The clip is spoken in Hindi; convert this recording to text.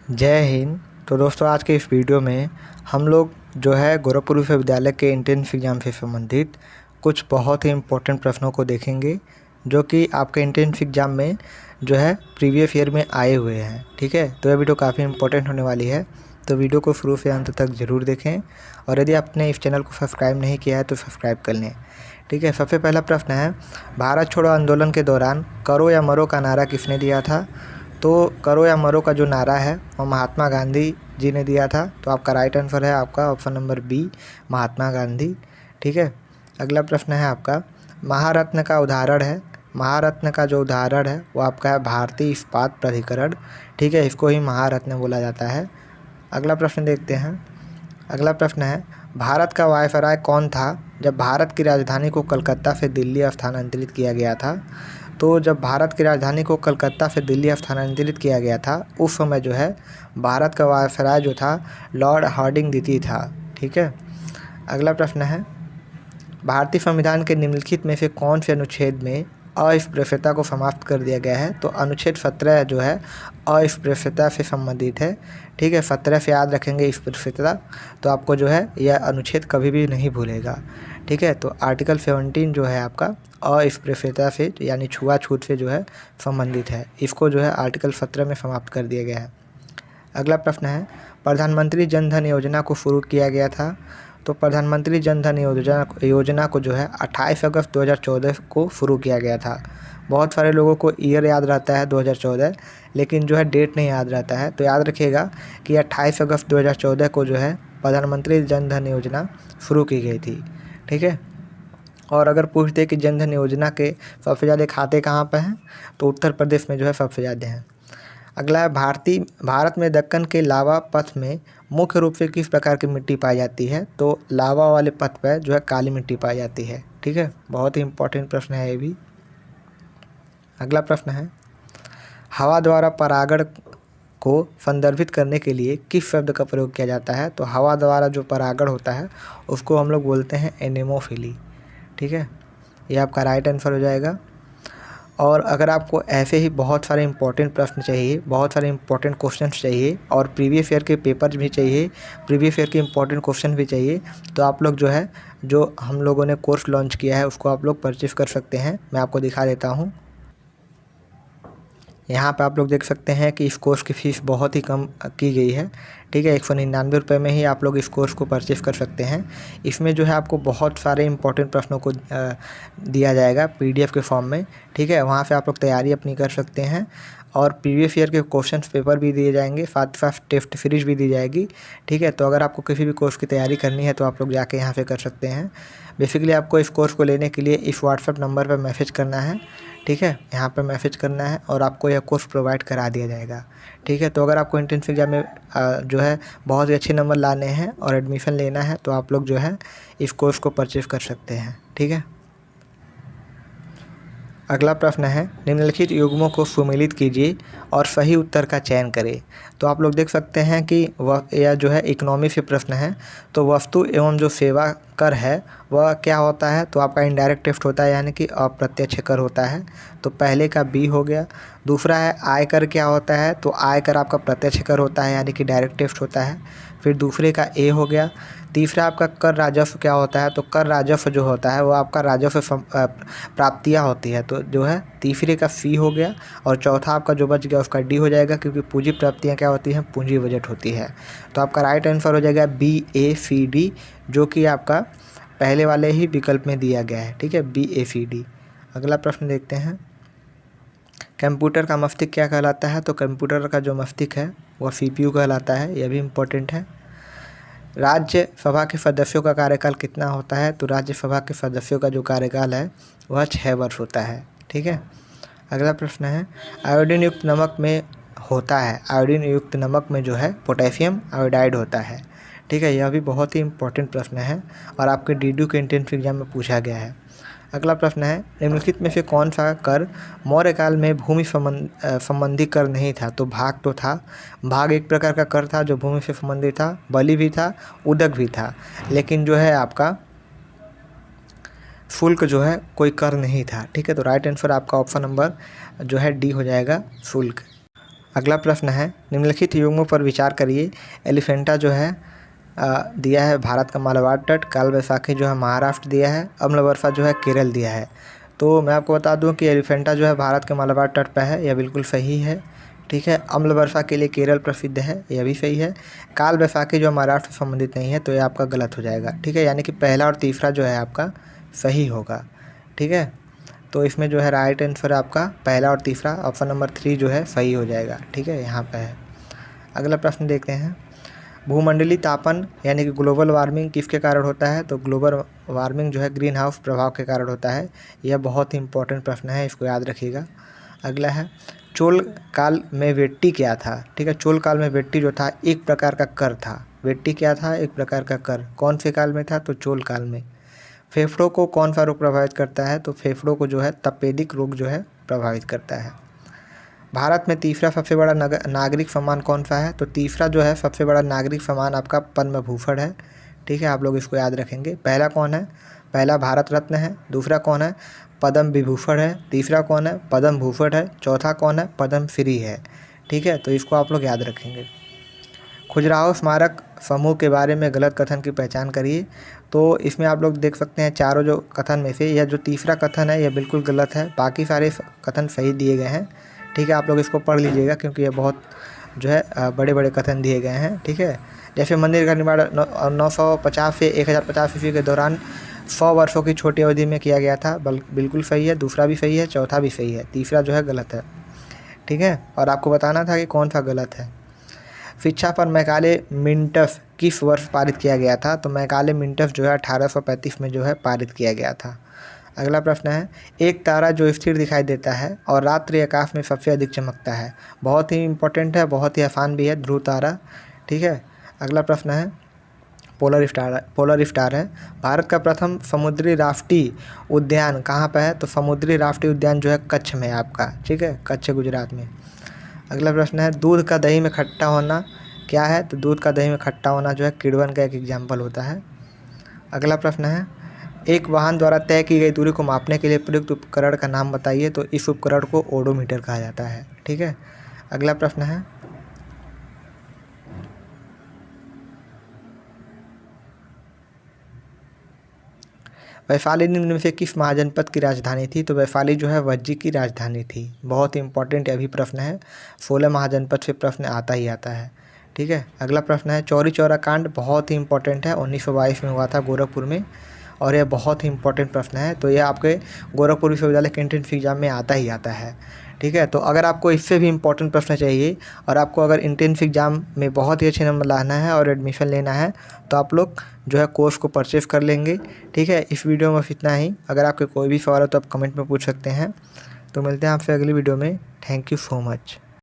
जय हिंद। तो दोस्तों, आज के इस वीडियो में हम लोग जो है गोरखपुर विश्वविद्यालय के एंट्रेंस एग्ज़ाम से संबंधित कुछ बहुत ही इम्पोर्टेंट प्रश्नों को देखेंगे, जो कि आपके एंट्रेंस एग्ज़ाम में जो है प्रीवियस ईयर में आए हुए हैं। ठीक है, तो यह वीडियो काफ़ी इंपॉर्टेंट होने वाली है, तो वीडियो को शुरू से अंत तक ज़रूर देखें। और यदि आपने इस चैनल को सब्सक्राइब नहीं किया है तो सब्सक्राइब कर लें। ठीक है, सबसे पहला प्रश्न है, भारत छोड़ो आंदोलन के दौरान करो या मरो का नारा किसने दिया था? तो करो या मरो का जो नारा है वो महात्मा गांधी जी ने दिया था। तो आपका राइट आंसर है आपका option number B, Mahatma Gandhi. ठीक है, अगला प्रश्न है आपका, महारत्न का उदाहरण है। महारत्न का जो उदाहरण है वो आपका है भारतीय इस्पात प्राधिकरण। ठीक है, इसको ही महारत्न बोला जाता है। अगला प्रश्न देखते हैं। अगला प्रश्न है, भारत का वायसराय कौन था जब भारत की राजधानी को कलकत्ता से दिल्ली स्थानांतरित किया गया था? तो जब भारत की राजधानी को कलकत्ता से दिल्ली स्थानांतरित किया गया था, उस समय जो है भारत का वायसराय जो था लॉर्ड हार्डिंग द्वितीय था। ठीक है, अगला प्रश्न है, भारतीय संविधान के निम्नलिखित में से कौन से अनुच्छेद में अस्पृश्यता को समाप्त कर दिया गया है? तो अनुच्छेद 17 जो है अस्पृश्यता से संबंधित है। ठीक है, 17 से याद रखेंगे अस्पृश्यता, तो आपको जो है यह अनुच्छेद कभी भी नहीं भूलेगा। ठीक है, तो आर्टिकल 17 जो है आपका अस्पृश्यता से यानी छुआछूत से जो है संबंधित है, इसको जो है आर्टिकल 17 में समाप्त कर दिया गया है। अगला प्रश्न है, प्रधानमंत्री जन धन योजना को शुरू किया गया था। तो प्रधानमंत्री जन धन योजना को जो है 28 अगस्त 2014 को शुरू किया गया था। बहुत सारे लोगों को ईयर याद रहता है 2014, लेकिन जो है डेट नहीं याद रहता है। तो याद रखिएगा कि 28 अगस्त 2014 को जो है प्रधानमंत्री जन धन योजना शुरू की गई थी। ठीक है, और अगर पूछते कि जन धन योजना के सबसे ज़्यादा खाते कहाँ पर हैं, तो उत्तर प्रदेश में जो है सबसे ज़्यादा हैं। अगला है, भारत में दक्कन के लावा पथ में मुख्य रूप से किस प्रकार की मिट्टी पाई जाती है? तो लावा वाले पथ पर जो है काली मिट्टी पाई जाती है। ठीक है, बहुत ही इंपॉर्टेंट प्रश्न है ये भी। अगला प्रश्न है, हवा द्वारा परागण को संदर्भित करने के लिए किस शब्द का प्रयोग किया जाता है? तो हवा द्वारा जो परागण होता है उसको हम लोग बोलते हैं एनेमोफिली। ठीक है, ये आपका राइट आंसर हो जाएगा। और अगर आपको ऐसे ही बहुत सारे इंपॉर्टेंट प्रश्न चाहिए, बहुत सारे इंपॉर्टेंट क्वेश्चंस चाहिए और प्रीवियस ईयर के पेपर भी चाहिए, प्रीवियस ईयर के इंपॉर्टेंट क्वेश्चन भी चाहिए, तो आप लोग जो है जो हम लोगों ने कोर्स लॉन्च किया है उसको आप लोग परचेस कर सकते हैं। मैं आपको दिखा देता हूँ। यहाँ पे आप लोग देख सकते हैं कि इस कोर्स की फ़ीस बहुत ही कम की गई है। ठीक है, 199 रुपये में ही आप लोग इस कोर्स को परचेस कर सकते हैं। इसमें जो है आपको बहुत सारे इंपॉर्टेंट प्रश्नों को दिया जाएगा PDF के फॉर्म में। ठीक है, वहाँ से आप लोग तैयारी अपनी कर सकते हैं और प्रीवियस ईयर के क्वेश्चन पेपर भी दिए जाएंगे, साथ साथ टेस्ट सीरीज भी दी जाएगी। ठीक है, तो अगर आपको किसी भी कोर्स की तैयारी करनी है तो आप लोग जाके यहाँ से कर सकते हैं। बेसिकली आपको इस कोर्स को लेने के लिए इस व्हाट्सएप नंबर पर मैसेज करना है। ठीक है, यहाँ पर मैसेज करना है और आपको यह कोर्स प्रोवाइड करा दिया जाएगा। ठीक है, तो अगर आपको एंट्रेंस एग्जाम में जो है बहुत ही अच्छे नंबर लाने हैं और एडमिशन लेना है तो आप लोग जो है इस कोर्स को परचेज कर सकते हैं। ठीक है, अगला प्रश्न है, निम्नलिखित युग्मों को सुमेलित कीजिए और सही उत्तर का चयन करें। तो आप लोग देख सकते हैं कि वह यह जो है इकोनॉमी से प्रश्न है। तो वस्तु एवं जो सेवा कर है वह क्या होता है? तो आपका इनडायरेक्ट टैक्स होता है, यानी कि अप्रत्यक्ष कर होता है। तो पहले का बी हो गया। दूसरा है आयकर क्या होता है? तो आयकर आपका प्रत्यक्ष कर होता है, यानी कि डायरेक्ट टैक्स होता है। फिर दूसरे का ए हो गया। तीसरा आपका कर राजस्व क्या होता है? तो कर राजस्व जो होता है वो आपका राजस्व प्राप्तियाँ होती है, तो जो है तीसरे का सी हो गया। और चौथा आपका जो बच गया उसका डी हो जाएगा, क्योंकि पूंजी प्राप्तियाँ क्या होती हैं? पूंजी बजट होती है। तो आपका राइट आंसर हो जाएगा BACD, जो कि आपका पहले वाले ही विकल्प में दिया गया है। ठीक है, BACD। अगला प्रश्न देखते हैं, कंप्यूटर का मस्तिष्क क्या कहलाता है? तो कंप्यूटर का जो मस्तिष्क है वह CPU कहलाता है। यह भी इम्पोर्टेंट है। राज्यसभा के सदस्यों का कार्यकाल कितना होता है? तो राज्यसभा के सदस्यों का जो कार्यकाल है वह 6 वर्ष होता है। ठीक है, अगला प्रश्न है, आयोडीन युक्त नमक में होता है, आयोडीन युक्त नमक में जो है पोटेशियम आयोडाइड होता है। ठीक है, यह भी बहुत ही इंपॉर्टेंट प्रश्न है और आपके DDU के एंट्रेंस एग्जाम में पूछा गया है। अगला प्रश्न है, निम्नलिखित में से कौन सा कर मौर्य काल में भूमि संबंधी कर नहीं था? तो भाग तो था। भाग एक प्रकार का कर था जो भूमि से संबंधित था, बलि भी था, उदक भी था, लेकिन जो है आपका शुल्क जो है कोई कर नहीं था। ठीक है, तो राइट आंसर आपका ऑप्शन नंबर जो है डी हो जाएगा, शुल्क। अगला प्रश्न है, निम्नलिखित युग्मों पर विचार करिए। एलिफेंटा जो है दिया है भारत का मालाबार तट, काल बैसाखी जो है महाराष्ट्र दिया है, अम्ल वर्षा जो है केरल दिया है। तो मैं आपको बता दूं कि एलिफेंटा जो है भारत के मालाबार तट पर है, यह बिल्कुल सही है। ठीक है, अम्ल वर्षा के लिए केरल प्रसिद्ध है, यह भी सही है। काल बैसाखी जो महाराष्ट्र से संबंधित नहीं है, तो ये आपका गलत हो जाएगा। ठीक है, यानी कि पहला और तीसरा जो है आपका सही होगा। ठीक है, तो इसमें जो है राइट आंसर आपका पहला और तीसरा, ऑप्शन नंबर 3 जो है सही हो जाएगा। ठीक है, यहाँ पे है। अगला प्रश्न देखते हैं, भूमंडलीय तापन यानी कि ग्लोबल वार्मिंग किसके कारण होता है? तो ग्लोबल वार्मिंग जो है ग्रीन हाउस प्रभाव के कारण होता है। यह बहुत ही इंपॉर्टेंट प्रश्न है, इसको याद रखिएगा। अगला है, चोल काल में वेट्टी क्या था? ठीक है, चोल काल में वेट्टी जो था एक प्रकार का कर था। वेट्टी क्या था? एक प्रकार का कर। कौन से काल में था? तो चोल काल में। फेफड़ों को कौन सा रोग प्रभावित करता है? तो फेफड़ों को जो है तपेदिक रोग जो है प्रभावित करता है। भारत में तीसरा सबसे बड़ा नागरिक सम्मान कौन सा है? तो तीसरा जो है सबसे बड़ा नागरिक सम्मान आपका पद्म भूषण है। ठीक है, आप लोग इसको याद रखेंगे। पहला कौन है? पहला भारत रत्न है। दूसरा कौन है? पद्म विभूषण है। तीसरा कौन है? पद्म भूषण है। चौथा कौन है? पद्म श्री है। ठीक है, तो इसको आप लोग याद रखेंगे। खजुराहो स्मारक समूह के बारे में गलत कथन की पहचान करिए। तो इसमें आप लोग देख सकते हैं चारों जो कथन में से यह जो तीसरा कथन है यह बिल्कुल गलत है, बाकी सारे कथन सही दिए गए हैं। ठीक है, आप लोग इसको पढ़ लीजिएगा क्योंकि ये बहुत जो है बड़े बड़े कथन दिए गए हैं। ठीक है, जैसे मंदिर का निर्माण 950 से 1050 ईस्वी के दौरान 100 वर्षों की छोटी अवधि में किया गया था, बिल्कुल सही है। दूसरा भी सही है, चौथा भी सही है, तीसरा जो है गलत है। ठीक है, और आपको बताना था कि कौन सा गलत है। शिक्षा पर मैकाले मिंटफ किस वर्ष पारित किया गया था? तो मैकाले मिंटफ जो है 1835 में जो है पारित किया गया था। अगला प्रश्न है, एक तारा जो स्थिर दिखाई देता है और रात्रि आकाश में सबसे अधिक चमकता है। बहुत ही इंपॉर्टेंट है, बहुत ही आसान भी है, ध्रुव तारा। ठीक है, अगला प्रश्न है, पोलर स्टार है। भारत का प्रथम समुद्री राफ्टी उद्यान कहाँ पर है? तो समुद्री राफ्टी उद्यान जो है कच्छ में है आपका। ठीक है, कच्छ गुजरात में। अगला प्रश्न है, दूध का दही में खट्टा होना क्या है? तो दूध का दही में खट्टा होना जो है किण्वन का एक एग्जाम्पल होता है। अगला प्रश्न है, एक वाहन द्वारा तय की गई दूरी को मापने के लिए प्रयुक्त उपकरण का नाम बताइए। तो इस उपकरण को ओडोमीटर कहा जाता है। ठीक है, अगला प्रश्न है, वैशाली निम्न में से किस महाजनपद की राजधानी थी? तो वैशाली जो है वज्जी की राजधानी थी। बहुत ही इंपॉर्टेंट अभी प्रश्न है, 16 महाजनपद से प्रश्न आता ही आता है। ठीक है, अगला प्रश्न है, चौरी चौरा कांड बहुत ही इंपॉर्टेंट है, 1922 में हुआ था गोरखपुर में, और यह बहुत ही इंपॉर्टेंट प्रश्न है। तो यह आपके गोरखपुर विश्वविद्यालय के एंट्रेंस एग्जाम में आता ही आता है। ठीक है, तो अगर आपको इससे भी इंपॉर्टेंट प्रश्न चाहिए और आपको अगर एंट्रेंस एग्जाम में बहुत ही अच्छे नंबर लाना है और एडमिशन लेना है तो आप लोग जो है कोर्स को परचेज़ कर लेंगे। ठीक है, इस वीडियो में इतना ही। अगर आपके कोई भी सवाल हो तो आप कमेंट में पूछ सकते हैं। तो मिलते हैं आपसे अगली वीडियो में। Thank you so much.